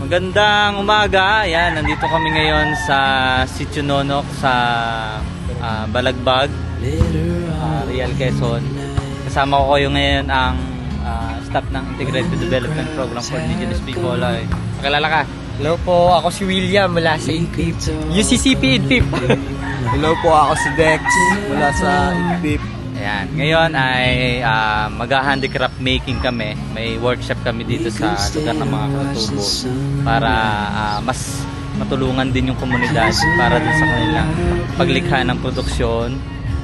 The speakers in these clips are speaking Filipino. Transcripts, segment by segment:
Magandang umaga. Ayan, nandito kami ngayon sa Sitio Nonok sa Balagbag, Real Quezon. Kasama ko kayo ngayon ang staff ng Integrated Development Program for Indigenous People. Pakilala ka. Hello po, ako si William mula sa IDPIP. UCCP IDPIP. Hello po, ako si Dex mula sa IDPIP. Ayan, ngayon ay mag-handicraft making kami. May workshop kami dito sa lugar ng mga katubo para mas matulungan din yung komunidad para din sa kanilang paglikha ng produksyon,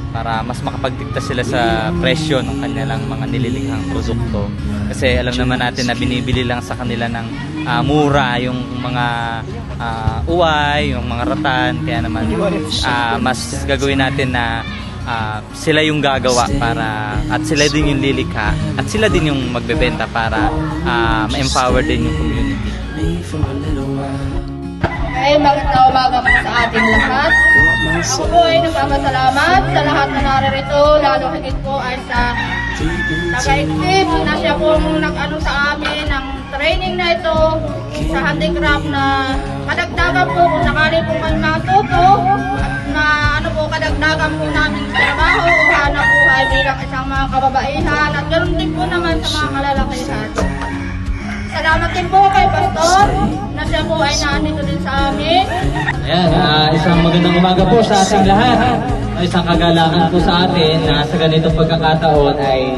para mas makapagdikta sila sa presyo ng kanilang mga nililikhang produkto. Kasi alam naman natin na binibili lang sa kanila ng mura yung mga uway, yung mga ratan. Kaya naman mas gagawin natin na sila yung gagawa para at sila din yung lilikha at sila din yung magbebenta para ma-empower din yung community. Ay, magandang umaga po sa ating lahat. Ako po ay nagpapasalamat sa lahat na naririto, lalo higit po ay sa taga-IDPIP na siya pong nag-ano sa amin ng training na ito sa handicraft na kadagdagan po kung sakali po kayo matuto na ano po kadagdagan po namin sa trabaho o hanap buhay bilang isang mga kababaihan at ganoon din po naman sa mga kalalakihan. Salamat din po kay Pastor na siya po ay nandito din sa amin. Ayan, isang magandang umaga po sa ating lahat. Isang kagalakan po sa atin na sa ganitong pagkakataon ay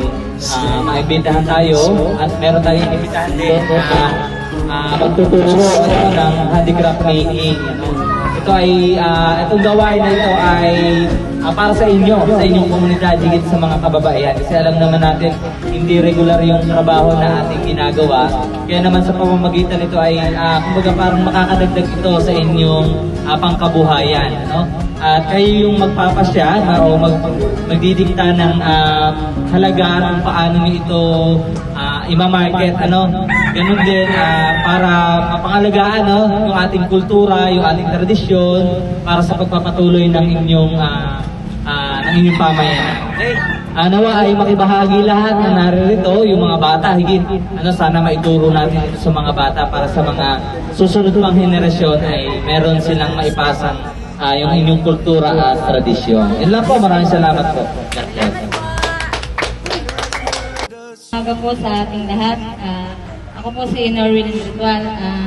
maimbitahan tayo at meron tayong imbitahan din na magtuturo ng handicraft making. Ito ay itong gawain na ito ay para sa inyo, sa inyong komunidad, higit sa mga kababaihan. Kasi alam naman natin, hindi regular yung trabaho na ating ginagawa. Kaya naman sa pamamagitan nito ay kumbaga parang makakadagdag ito sa inyong pangkabuhayan. No? At kayo yung magpapasya o magdidikta ng halaga kung paano nyo ito ima-market. Ganun din para mapangalagaan yung ating kultura, yung ating tradisyon para sa pagpapatuloy ng inyong pamayanan. Okay? Nawa ay makibahagi lahat na naririto, yung mga bata, higit sana maituro natin ito sa mga bata para sa mga susunod pang henerasyon ay meron silang maipasang yung inyong kultura at tradisyon. Yun lang po, maraming salamat po. Umaga po sa ating lahat. Ako po si Norwin Ritual,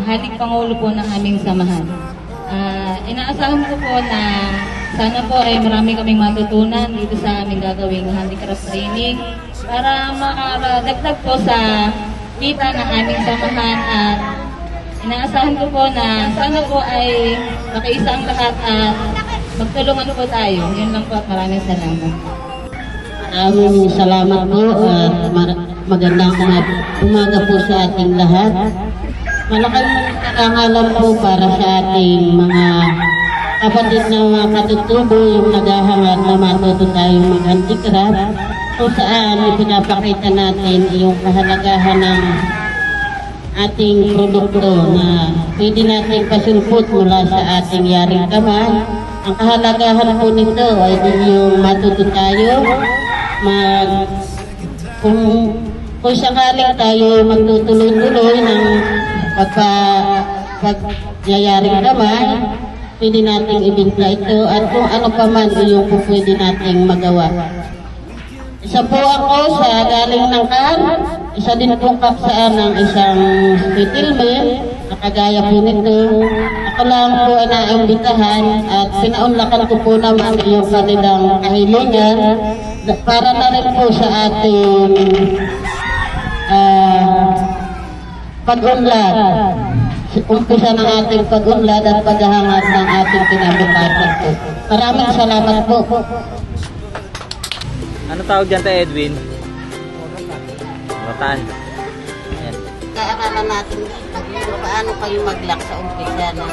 hating pangulo po ng aming samahan. Inaasahan ko po na sana po ay marami kaming matutunan dito sa aming gagawing handicraft training para makadagdag po sa kita ng aming samahan at inaasahan ko po na sana po ay makiisa ang lahat at magtulungan po tayo. Yun lang po at maraming salamat. Maraming salamat po at magandang umaga po sa ating lahat. Malaking karangalan po para sa ating mga kapatid na mga katutubo yung naghahangad na matuto tayong mag-handicraft kung saan ipinapakita natin yung kahalagahan ng ating produkto na pwede natin pasulpot mula sa ating yaring kamay. Ang kahalagahan po nito ay yung matuto tayo kung sakaling tayo magtutuloy-tuloy ng pagyayaring kamay, pwede nating ibinta ito at kung ano pa man yung pwede nating magawa. Isa po ako sa galing ng Kan, isa din pong kaksaan ng isang settlement, nakagaya po nito. Ako lang po ay naimbitahan at pinaunlakan ko po naman yung kanilang kahilingan para na rin po sa ating pag-unlad. Umpisa ng ating pag-unlad at paghahangad ng ating kinabukasan po. Maraming salamat po. Ano tawag dyan tayo, Edwin? Rotan. Ayan. Kaaralan natin kung paano kayo mag-lock sa umpisa ng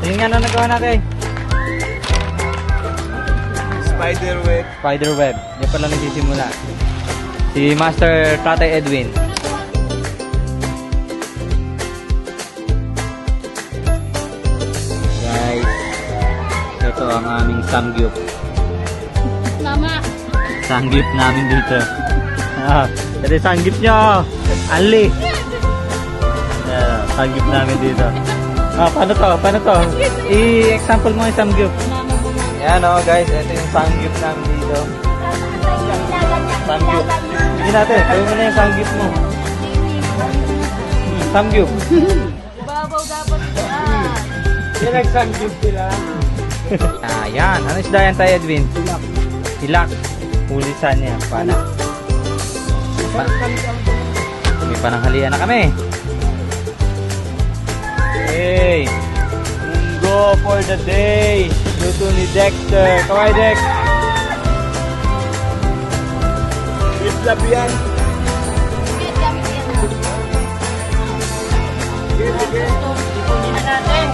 Tingnan nga na nagawa natin. Spiderweb. Spiderweb. Yan pala nagsisimula. Si Master Tatay Edwin. Ito ang aming samgyup. Tama. Sanggip namin dito. Ito yung sanggip nyo. Ali. Sanggip namin dito. Paano to? Paano to? I-example mo yung samgyup. Ayan o guys, ito yung sanggip namin dito. Samgyup. Sige natin, gawin mo na yung sanggip mo. Samgyup. Babaw dapat yan. Yan nagsanggip sila. Ayan, ano isda yan tayo Edwin? Hilak. Pulisan niya, pana. May pananghalian na kami. Hey! Munggo for the day! Luto ni Dexter. Kawai Dex! Isla yan. Ipunin na natin.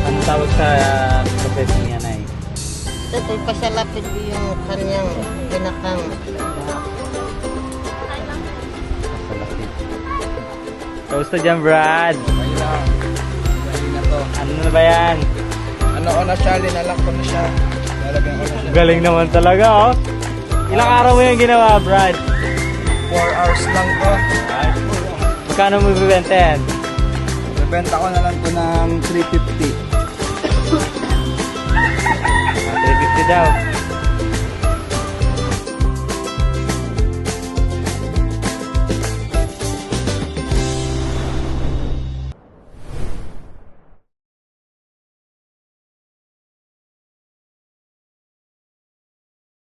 Ano tawag sa proseso niya na eh? Ito, pasalapit ko yung kanyang pinakang Kamusta dyan, Brad? Ayun lang. Galing na to. Ano na ba yan? Ano ko na siya, linalak ko na siya. Lalagyan ko na siya. Galing naman talaga, oh. Ilang araw mo yung ginawa, Brad? 4 hours lang to. Magkano mo bibenta yan? Bebenta ko na lang to ng 350. 350 daw.